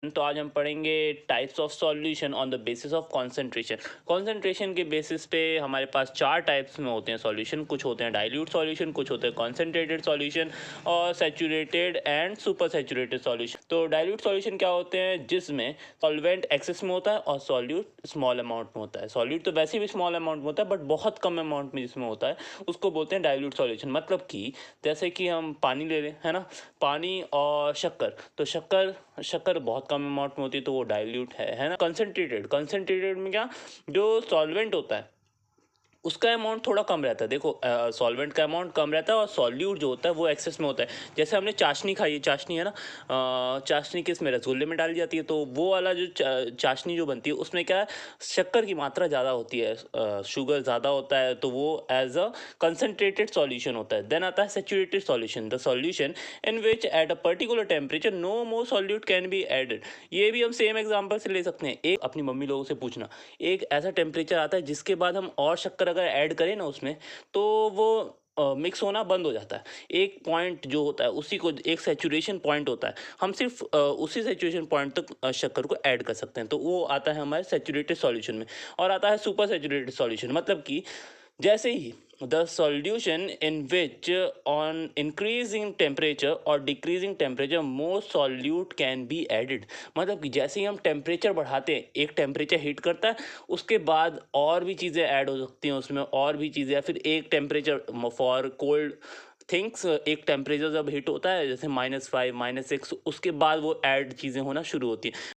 तो आज हम पढ़ेंगे types of solution on the basis of concentration. Concentration के बेसिस पे हमारे पास चार टाइप्स में होते हैं सॉल्यूशन। कुछ होते हैं डाइल्यूट सॉल्यूशन, कुछ होते हैं कंसंट्रेटेड सॉल्यूशन और saturated and super saturated solution. तो डाइल्यूट सॉल्यूशन क्या होते हैं? जिसमें सॉल्वेंट एक्सेस में होता है और सॉल्यूट स्मॉल अमाउंट में होता है। सॉल्यूट तो वैसे भी स्मॉल अमाउंट में होता है, बट बहुत कम अमाउंट में जिसमें होता है उसको बोलते हैं डाइल्यूट सॉल्यूशन। मतलब कि जैसे कि हम पानी ले लें, है ना, पानी और शक्कर। तो शक्कर शक्कर बहुत कम अमाउंट में होती है तो वो डाइल्यूट है ना। कंसंट्रेटेड कंसंट्रेटेड में क्या, जो सॉल्वेंट होता है उसका अमाउंट थोड़ा कम रहता है। देखो, सॉल्वेंट का अमाउंट कम रहता है और सॉल्यूट जो होता है वो एक्सेस में होता है। जैसे हमने चाशनी खाई है, चाशनी है ना, चाशनी किस में, रसगुल्ले में डाली जाती है। तो वो वाला जो चाशनी जो बनती है उसमें क्या है, शक्कर की मात्रा ज़्यादा होती है, शुगर ज़्यादा होता है, तो वो एज अ कंसनट्रेटेड सॉल्यूशन होता है। देन आता है saturated solution, the solution in which at a particular temperature no more solute can be added. ये भी हम सेम एग्जाम्पल से ले सकते हैं। एक अपनी मम्मी लोगों से पूछना, एक ऐसा टेम्परेचर आता है जिसके बाद हम और शक्कर अगर ऐड करें ना उसमें, तो वो मिक्स होना बंद हो जाता है। एक पॉइंट जो होता है उसी को एक सैचुरेशन पॉइंट होता है, हम सिर्फ उसी सैचुरेशन पॉइंट तक शक्कर को ऐड कर सकते हैं। तो वो आता है हमारे सैचुरेटेड सॉल्यूशन में। और आता है सुपर सैचुरेटेड सॉल्यूशन, मतलब कि जैसे ही the solution in which on increasing temperature और decreasing temperature more solute can be added. मतलब कि जैसे ही हम टेम्परेचर बढ़ाते हैं, एक टेम्परेचर हिट करता है, उसके बाद और भी चीज़ें ऐड हो सकती हैं उसमें, और भी चीज़ें, या फिर एक टेम्परेचर फॉर कोल्ड थिंग्स, एक टेम्परेचर जब हिट होता है जैसे -5 -6, उसके बाद वो ऐड चीज़ें होना शुरू होती हैं।